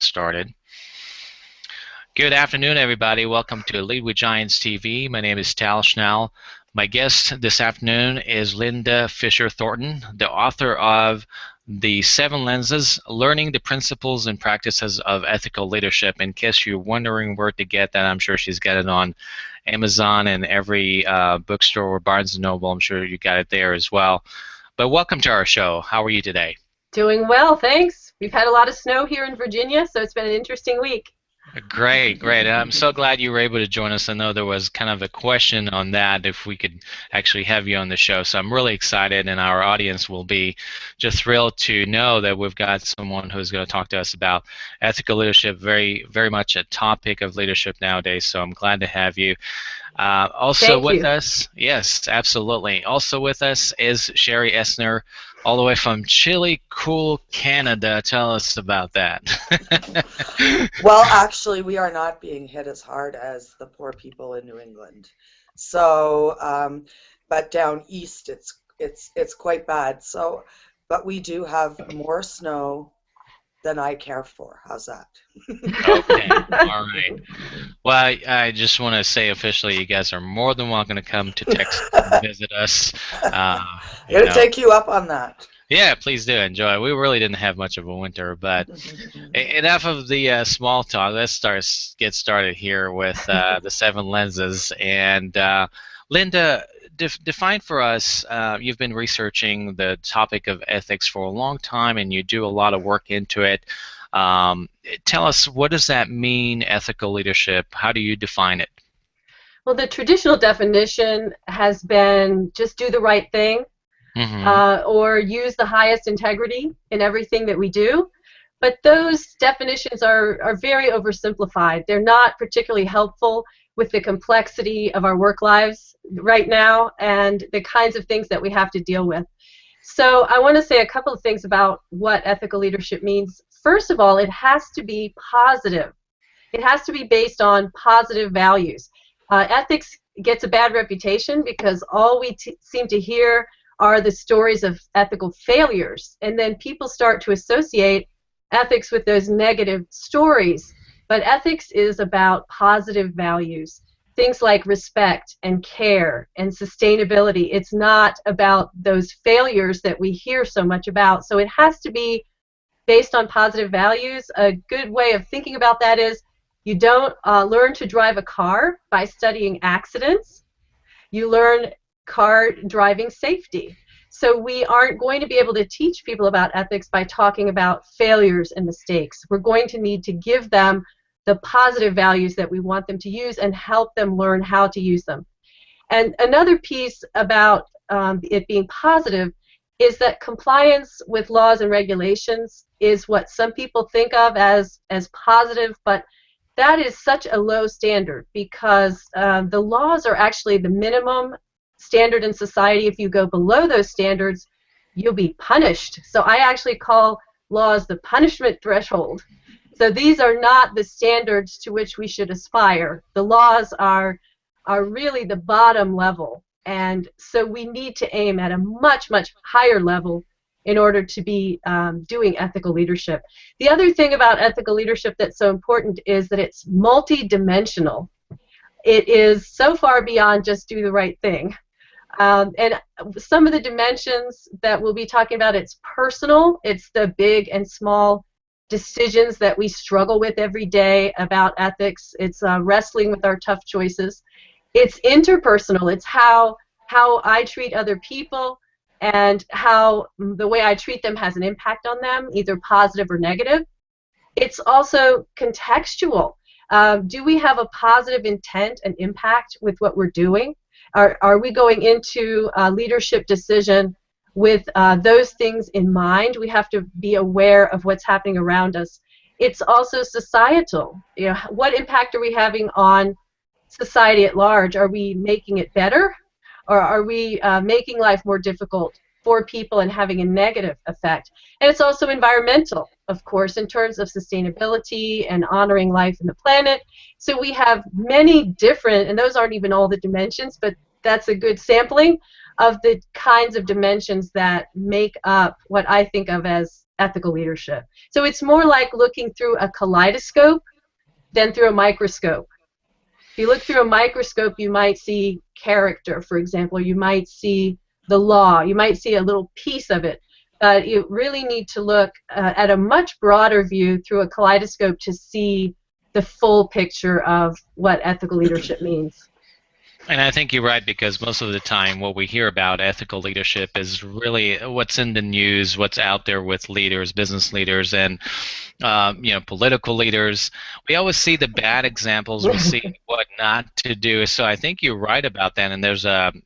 started. Good afternoon, everybody. Welcome to Lead with Giants TV. My name is Tal Schnell. My guest this afternoon is Linda Fisher Thornton, the author of The Seven Lenses, Learning the Principles and Practices of Ethical Leadership. In case you're wondering where to get that, I'm sure she's got it on Amazon and every bookstore or Barnes & Noble. I'm sure you got it there as well. But welcome to our show. How are you today? Doing well, thanks. We've had a lot of snow here in Virginia, so it's been an interesting week. Great, great. I'm so glad you were able to join us. I know there was kind of a question on that, if we could actually have you on the show. So I'm really excited, and our audience will be just thrilled to know that we've got someone who's going to talk to us about ethical leadership, very, very much a topic of leadership nowadays. So I'm glad to have you. Also with us, yes, absolutely. Also with us is Sherry Essner, all the way from Chilly Cool, Canada. Tell us about that. Well, actually, we are not being hit as hard as the poor people in New England. So, but down east, it's quite bad. So, but we do have more snow than I care for. How's that? Okay, all right. Well, I just want to say officially, you guys are more than welcome to come to Texas and visit us. I'm going to take you up on that. Yeah, please do enjoy. We really didn't have much of a winter, but enough of the small talk. Let's get started here with the seven lenses. And Linda, define for us, you've been researching the topic of ethics for a long time, and you do a lot of work into it. Tell us, what does that mean, ethical leadership? How do you define it? Well, the traditional definition has been just do the right thing, or use the highest integrity in everything that we do. But those definitions are very oversimplified. They're not particularly helpful with the complexity of our work lives right now and the kinds of things that we have to deal with. So I want to say a couple of things about what ethical leadership means. First of all, it has to be positive. It has to be based on positive values. Ethics gets a bad reputation because all we seem to hear are the stories of ethical failures, and then people start to associate ethics with those negative stories. But ethics is about positive values, things like respect and care and sustainability. It's not about those failures that we hear so much about. So it has to be based on positive values. A good way of thinking about that is you don't learn to drive a car by studying accidents. You learn car driving safety. So we aren't going to be able to teach people about ethics by talking about failures and mistakes. We're going to need to give them the positive values that we want them to use and help them learn how to use them. And another piece about it being positive is that compliance with laws and regulations is what some people think of as positive, but that is such a low standard because the laws are actually the minimum standard in society. If you go below those standards, you'll be punished. So I actually call laws the punishment threshold. So these are not the standards to which we should aspire. The laws are really the bottom level, and so we need to aim at a much, much higher level in order to be doing ethical leadership. The other thing about ethical leadership that's so important is that it's multidimensional. It is so far beyond just do the right thing. And some of the dimensions that we'll be talking about, it's personal. It's the big and small decisions that we struggle with every day about ethics. It's wrestling with our tough choices. It's interpersonal. It's how I treat other people and how the way I treat them has an impact on them, either positive or negative. It's also contextual. Do we have a positive intent and impact with what we're doing? Are we going into a leadership decision with those things in mind? We have to be aware of what's happening around us. It's also societal. You know, what impact are we having on society at large? Are we making it better, or are we making life more difficult for people and having a negative effect? And it's also environmental, of course, in terms of sustainability and honoring life and the planet. So we have many different, and those aren't even all the dimensions, but that's a good sampling of the kinds of dimensions that make up what I think of as ethical leadership. So it's more like looking through a kaleidoscope than through a microscope. If you look through a microscope, you might see character, for example. You might see the law. You might see a little piece of it. But you really need to look at a much broader view through a kaleidoscope to see the full picture of what ethical leadership means. And I think you're right, because most of the time what we hear about ethical leadership is really what's in the news, what's out there with leaders, business leaders, and political leaders. We always see the bad examples. We see what not to do. So I think you're right about that. And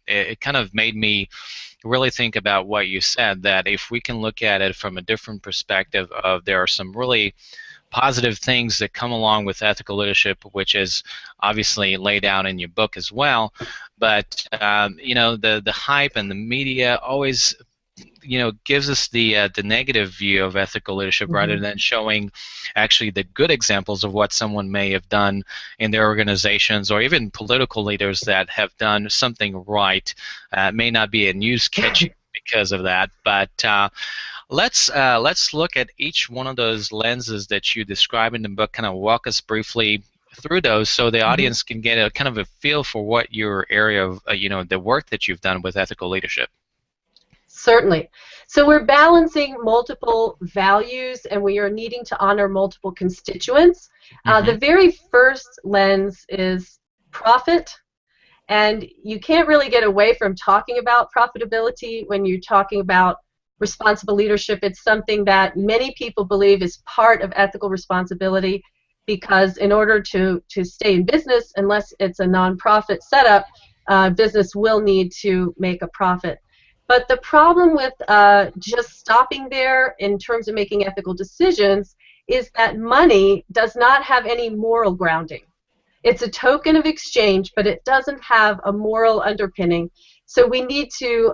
it kind of made me really think about what you said, that if we can look at it from a different perspective of there are some really positive things that come along with ethical leadership, which is obviously laid out in your book as well. But the hype and the media always gives us the negative view of ethical leadership, rather than showing actually the good examples of what someone may have done in their organizations, or even political leaders that have done something right. May not be a news catchy because of that, but let's look at each one of those lenses that you describe in the book. Kind of walk us briefly through those, so the audience can get a kind of a feel for what your area of the work that you've done with ethical leadership. Certainly. So we're balancing multiple values, and we are needing to honor multiple constituents. The very first lens is profit, and you can't really get away from talking about profitability when you're talking about responsible leadership. It's something that many people believe is part of ethical responsibility, because in order to stay in business, unless it's a nonprofit setup, business will need to make a profit. But the problem with just stopping there in terms of making ethical decisions is that money does not have any moral grounding. It's a token of exchange, but it doesn't have a moral underpinning. So we need to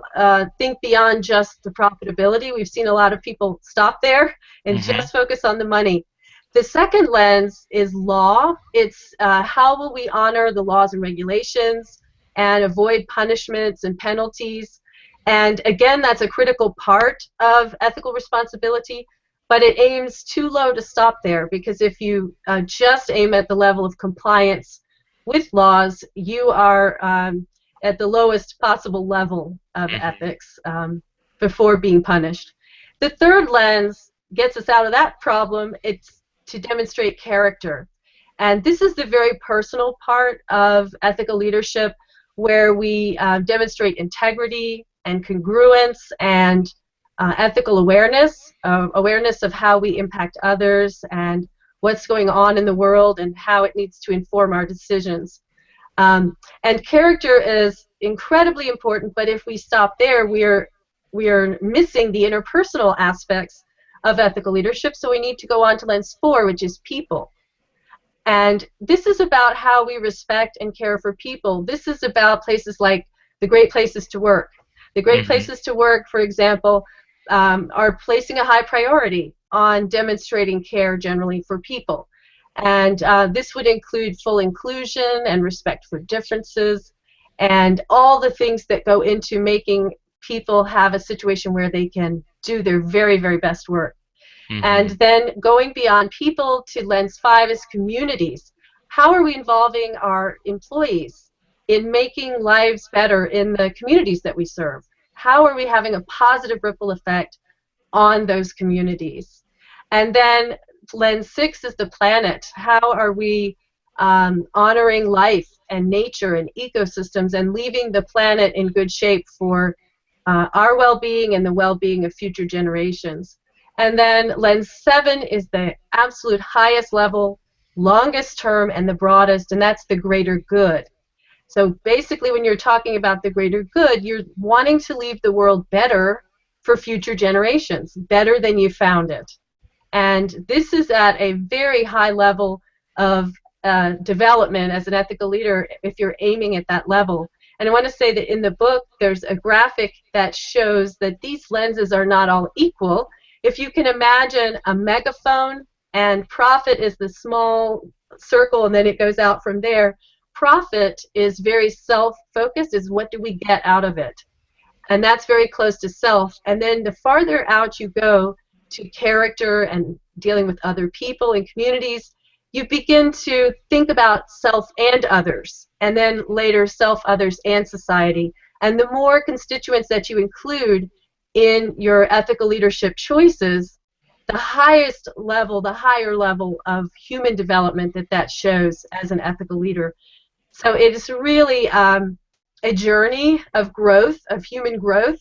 think beyond just the profitability. We've seen a lot of people stop there and just focus on the money. The second lens is law. It's how will we honor the laws and regulations and avoid punishments and penalties. And again, that's a critical part of ethical responsibility, but it aims too low to stop there, because if you just aim at the level of compliance with laws, you are at the lowest possible level of ethics before being punished. The third lens gets us out of that problem. It's to demonstrate character. And this is the very personal part of ethical leadership, where we demonstrate integrity and congruence and ethical awareness of how we impact others and what's going on in the world and how it needs to inform our decisions. And character is incredibly important, but if we stop there, we are missing the interpersonal aspects of ethical leadership, so we need to go on to lens 4, which is people. And this is about how we respect and care for people. This is about places like the Great Places to Work. The Great Places to Work, for example, are placing a high priority on demonstrating care generally for people. And this would include full inclusion and respect for differences and all the things that go into making people have a situation where they can do their very, very best work. And then going beyond people to lens 5 is communities. How are we involving our employees in making lives better in the communities that we serve? How are we having a positive ripple effect on those communities? And then lens 6 is the planet. How are we honoring life and nature and ecosystems and leaving the planet in good shape for our well-being and the well-being of future generations? And then lens 7 is the absolute highest level, longest term, and the broadest, and that's the greater good. So basically, when you're talking about the greater good, you're wanting to leave the world better for future generations, better than you found it. And this is at a very high level of development as an ethical leader if you're aiming at that level. And I want to say that in the book, there's a graphic that shows that these lenses are not all equal. If you can imagine a megaphone, and profit is the small circle, and then it goes out from there, profit is very self-focused, is what do we get out of it? And that's very close to self. And then the farther out you go, to character and dealing with other people and communities, you begin to think about self and others, and then later self, others, and society. And the more constituents that you include in your ethical leadership choices, the highest level, the higher level of human development that shows as an ethical leader. So it is really a journey of growth, of human growth,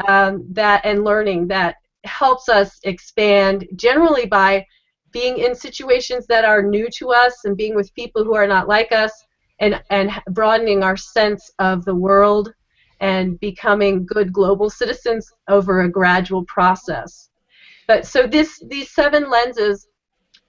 and learning that helps us expand generally by being in situations that are new to us and being with people who are not like us, and broadening our sense of the world and becoming good global citizens over a gradual process. But so these 7 lenses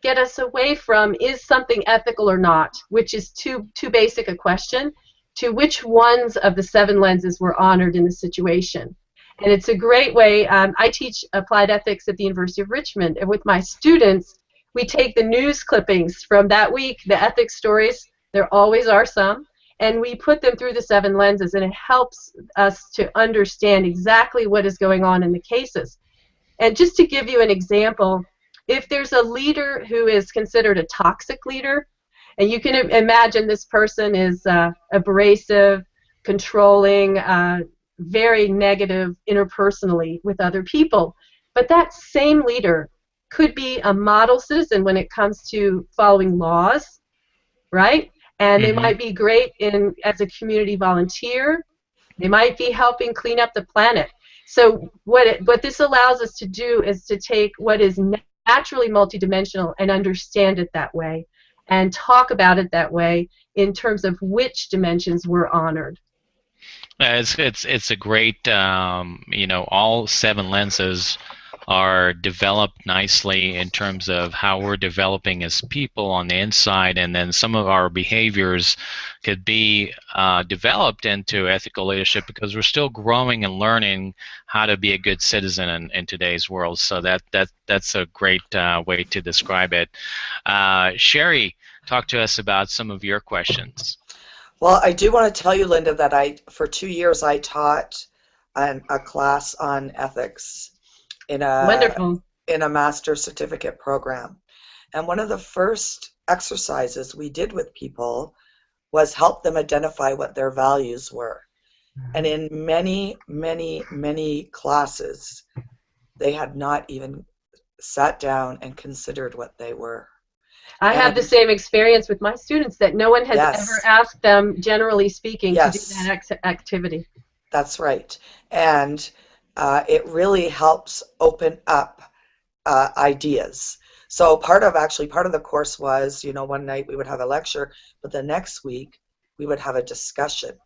get us away from is something ethical or not, which is too basic a question, to which ones of the 7 lenses were honored in the situation. And it's a great way. I teach applied ethics at the University of Richmond, and with my students, we take the news clippings from that week, the ethics stories, there always are some, and we put them through the 7 lenses, and it helps us to understand exactly what is going on in the cases. And just to give you an example, if there's a leader who is considered a toxic leader, and you can imagine this person is abrasive, controlling, very negative interpersonally with other people, but that same leader could be a model citizen when it comes to following laws, right? And they might be great as a community volunteer. They might be helping clean up the planet. So what this allows us to do is to take what is naturally multidimensional and understand it that way, and talk about it that way in terms of which dimensions were honored. It's a great, all 7 lenses are developed nicely in terms of how we're developing as people on the inside, and then some of our behaviors could be developed into ethical leadership because we're still growing and learning how to be a good citizen in today's world. So that's a great way to describe it. Sherry, talk to us about some of your questions. Well, I do want to tell you, Linda, that for 2 years I taught a class on ethics in a master's certificate program. And one of the first exercises we did with people was help them identify what their values were. And in many, many, many classes, they had not even sat down and considered what they were. I have the same experience with my students, that no one has ever asked them, generally speaking, to do that activity. That's right. And it really helps open up ideas. So part of the course was, one night we would have a lecture, but the next week we would have a discussion.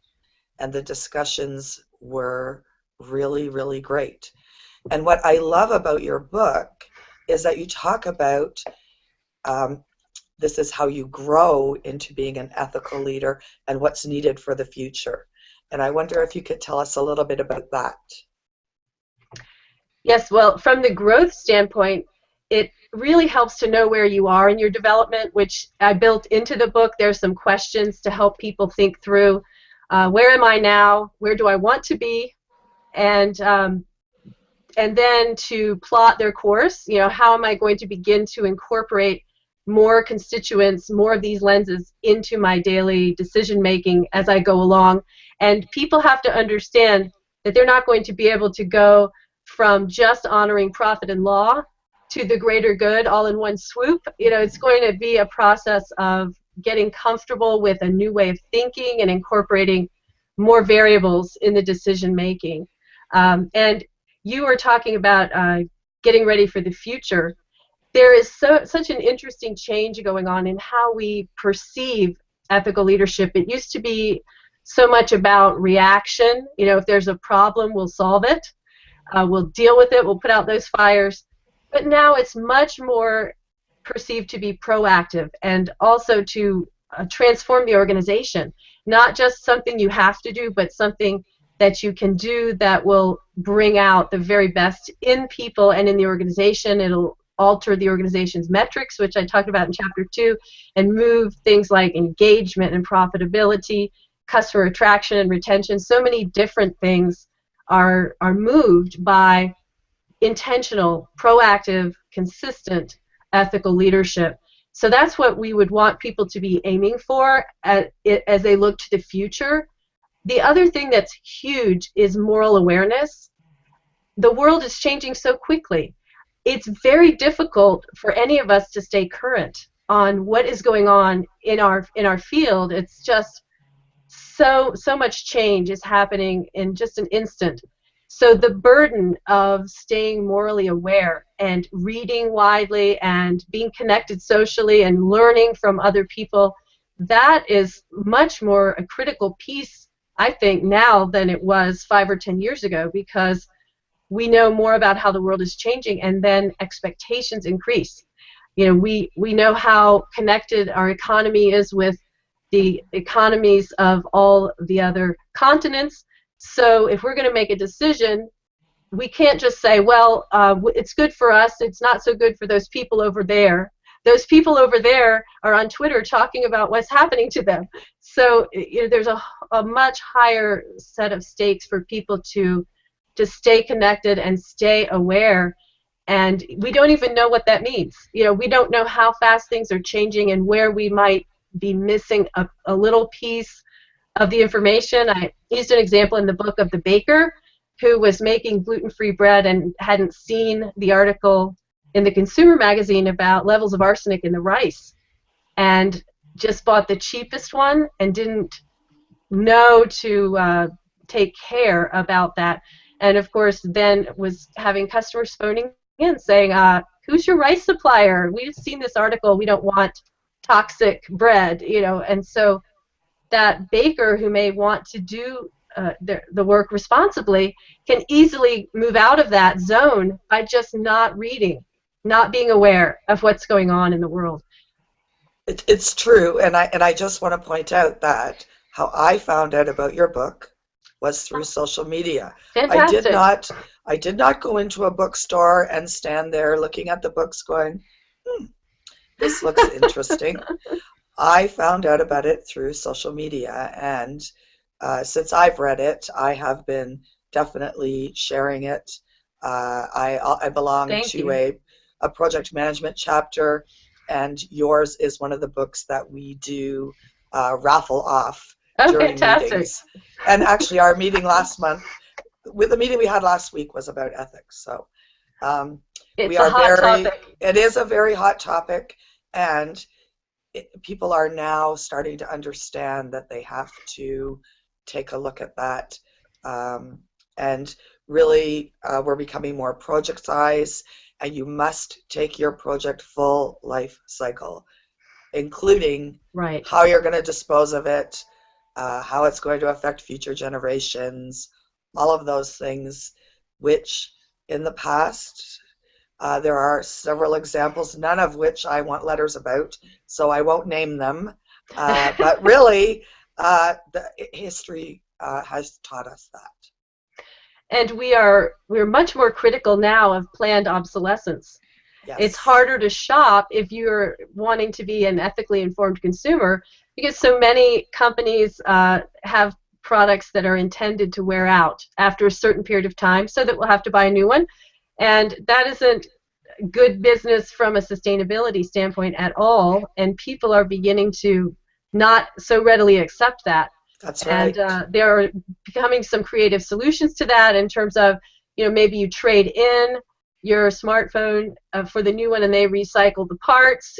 And the discussions were really, really great. And what I love about your book is that you talk about this is how you grow into being an ethical leader and what's needed for the future. And I wonder if you could tell us a little bit about that. Yes, well, from the growth standpoint, it really helps to know where you are in your development, which I built into the book. There's some questions to help people think through, where am I now, where do I want to be, and then to plot their course. How am I going to begin to incorporate more constituents, more of these lenses into my daily decision making as I go along. And people have to understand that they're not going to be able to go from just honoring profit and law to the greater good all in one swoop. It's going to be a process of getting comfortable with a new way of thinking and incorporating more variables in the decision making. And you were talking about getting ready for the future. There is such an interesting change going on in how we perceive ethical leadership. It used to be so much about reaction. If there's a problem, we'll solve it. We'll deal with it. We'll put out those fires. But now it's much more perceived to be proactive, and also to transform the organization. Not just something you have to do, but something that you can do that will bring out the very best in people and in the organization. It'll alter the organization's metrics, which I talked about in Chapter 2, and move things like engagement and profitability, customer attraction and retention. So many different things are moved by intentional, proactive, consistent, ethical leadership. So that's what we would want people to be aiming for as they look to the future. The other thing that's huge is moral awareness. The world is changing so quickly. It's very difficult for any of us to stay current on what is going on in our field. It's just so much change is happening in just an instant. So the burden of staying morally aware and reading widely and being connected socially and learning from other people, that is much more a critical piece, I think, now than it was 5 or 10 years ago, because we know more about how the world is changing, and then expectations increase. You know, we know how connected our economy is with the economies of all the other continents. So if we're going to make a decision, we can't just say, well, it's good for us, it's not so good for those people over there. Those people over there are on Twitter talking about what's happening to them. So there's a much higher set of stakes for people to stay connected and stay aware. And we don't even know what that means. We don't know how fast things are changing and where we might be missing a little piece of the information. I used an example in the book of the baker who was making gluten-free bread and hadn't seen the article in the consumer magazine about levels of arsenic in the rice, and just bought the cheapest one and didn't know to take care about that. And of course then was having customers phoning in saying, who's your rice supplier? We've seen this article, we don't want toxic bread, and so that baker who may want to do the work responsibly can easily move out of that zone by just not reading, not being aware of what's going on in the world. It's true, and I just want to point out that how I found out about your book was through social media. Fantastic. I did not go into a bookstore and stand there looking at the books going, this looks interesting. I found out about it through social media, and since I've read it, I have been definitely sharing it. I belong to a project management chapter, and yours is one of the books that we do raffle off during meetings. And actually, our meeting last month, with the meeting we had last week, was about ethics. So it's a hot topic. It is a very hot topic, and people are now starting to understand that they have to take a look at that, and really we're becoming more project size, and you must take your project full life cycle, including how you're going to dispose of it, how it's going to affect future generations, all of those things, which in the past there are several examples, none of which I want letters about, so I won't name them. But really, the history has taught us that. And we're much more critical now of planned obsolescence. Yes. It's harder to shop if you're wanting to be an ethically informed consumer, because so many companies have products that are intended to wear out after a certain period of time, so that we'll have to buy a new one. And that isn't good business from a sustainability standpoint at all, and people are beginning to not so readily accept that. That's right. And there are becoming some creative solutions to that, in terms of, maybe you trade in your smartphone for the new one and they recycle the parts,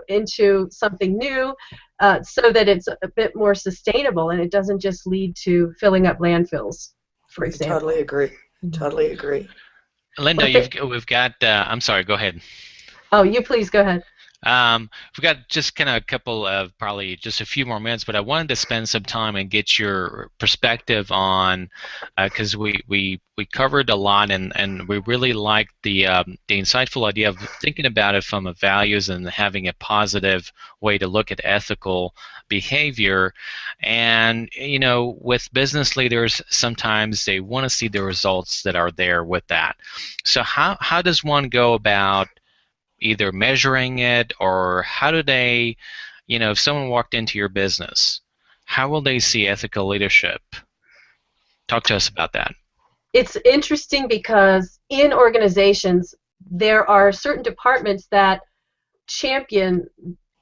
into something new, so that it's a bit more sustainable and it doesn't just lead to filling up landfills, for example. Totally agree. Totally agree. Linda, we've got, I'm sorry, go ahead. Oh, you please go ahead. We've got just kind of a couple of, probably just a few more minutes, but I wanted to spend some time and get your perspective on, because we covered a lot, and we really liked the insightful idea of thinking about it from a values and having a positive way to look at ethical behavior. And with business leaders, sometimes they want to see the results that are there with that. So how does one go about either measuring it, or how do they, if someone walked into your business, how will they see ethical leadership? Talk to us about that. it's interesting because in organizations there are certain departments that champion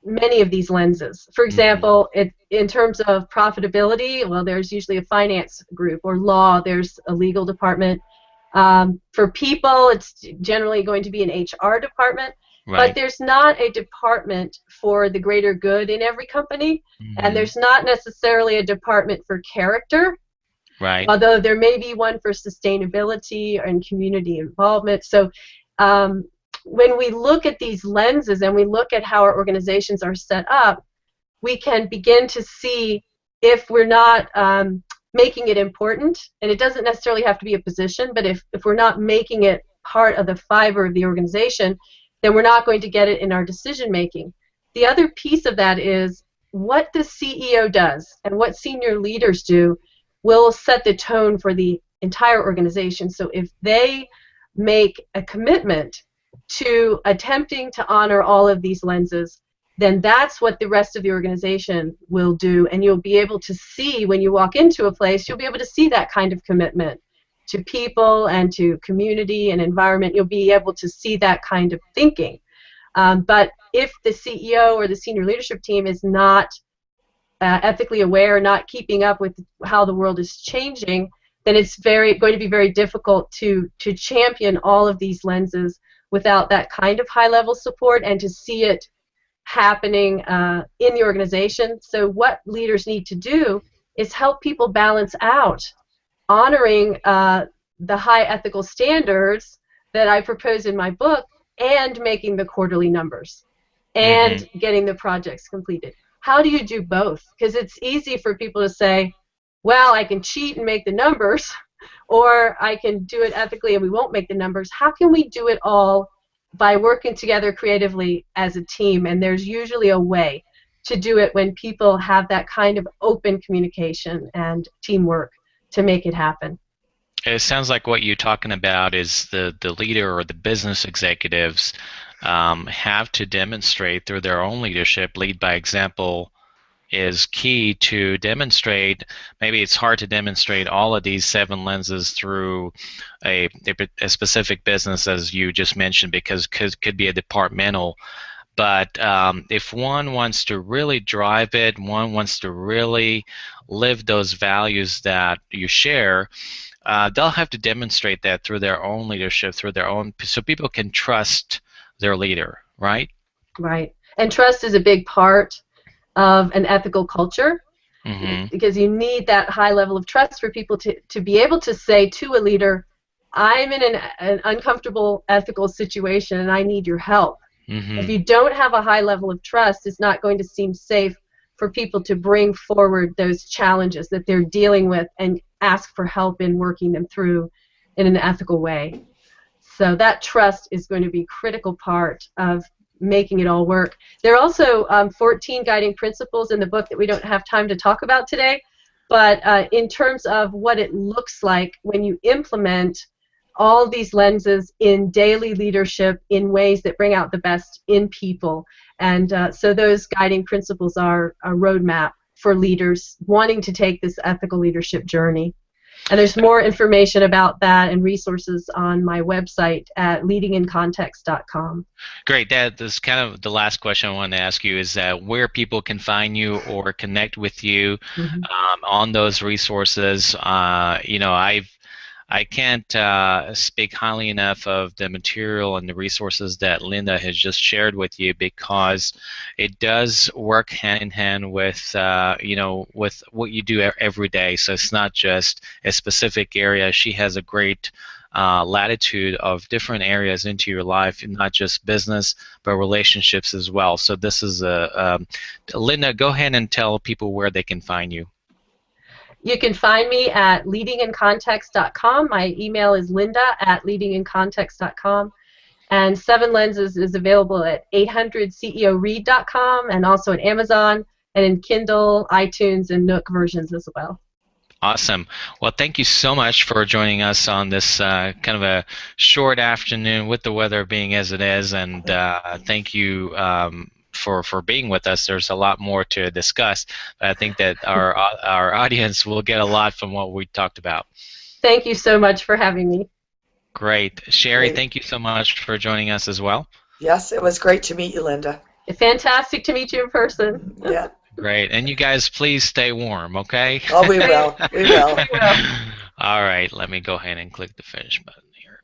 many of these lenses. For example, in terms of profitability, well, there's usually a finance group, or law, there's a legal department. For people, it's generally going to be an HR department. Right. But there's not a department for the greater good in every company, and there's not necessarily a department for character. Right. Although there may be one for sustainability and community involvement. So when we look at these lenses and we look at how our organizations are set up, we can begin to see if we're not making it important, and it doesn't necessarily have to be a position, but if we're not making it part of the fiber of the organization, then we're not going to get it in our decision making. The other piece of that is what the CEO does and what senior leaders do will set the tone for the entire organization. So if they make a commitment to attempting to honor all of these lenses, then that's what the rest of the organization will do, and you'll be able to see when you walk into a place, you'll be able to see that kind of commitment to people and to community and environment. You'll be able to see that kind of thinking. But if the CEO or the senior leadership team is not ethically aware, not keeping up with how the world is changing, then it's going to be very difficult to champion all of these lenses without that kind of high-level support and to see it happening in the organization. So what leaders need to do is help people balance out honoring the high ethical standards that I propose in my book and making the quarterly numbers and getting the projects completed. How do you do both? Because it's easy for people to say, well, I can cheat and make the numbers, or I can do it ethically and we won't make the numbers. How can we do it all by working together creatively as a team? And there's usually a way to do it when people have that kind of open communication and teamwork to make it happen. It sounds like what you're talking about is the leader or the business executives have to demonstrate through their own leadership. Lead by example is key to demonstrate. Maybe it's hard to demonstrate all of these 7 lenses through a specific business, as you just mentioned, because it could be a departmental. But if one wants to really drive it, one wants to really live those values that you share, they'll have to demonstrate that through their own leadership, through their own, so people can trust their leader, right? Right. And trust is a big part of an ethical culture, because you need that high level of trust for people to be able to say to a leader, I'm in an uncomfortable ethical situation and I need your help. If you don't have a high level of trust, it's not going to seem safe for people to bring forward those challenges that they're dealing with and ask for help in working them through in an ethical way. So that trust is going to be a critical part of making it all work. There are also 14 guiding principles in the book that we don't have time to talk about today, but in terms of what it looks like when you implement all these lenses in daily leadership in ways that bring out the best in people. And so those guiding principles are a roadmap for leaders wanting to take this ethical leadership journey. And there's more information about that and resources on my website at leadingincontext.com. Great. That is kind of the last question I wanted to ask you, is where people can find you or connect with you on those resources. I can't speak highly enough of the material and the resources that Linda has just shared with you, because it does work hand in hand with with what you do every day. So it's not just a specific area. She has a great latitude of different areas into your life, not just business but relationships as well. So this is Linda, go ahead and tell people where they can find you. You can find me at leadingincontext.com. My email is linda@leadingincontext.com. And 7 Lenses is available at 800ceoread.com and also at Amazon and in Kindle, iTunes, and Nook versions as well. Awesome. Well, thank you so much for joining us on this kind of a short afternoon with the weather being as it is, and thank you for being with us. There's a lot more to discuss, but I think that our audience will get a lot from what we talked about. Thank you so much for having me. Great. Sherry, thank you so much for joining us as well. Yes, it was great to meet you, Linda. Fantastic to meet you in person. Yeah. Great. And you guys, please stay warm, okay? Oh, we will. We will. All right. Let me go ahead and click the finish button here.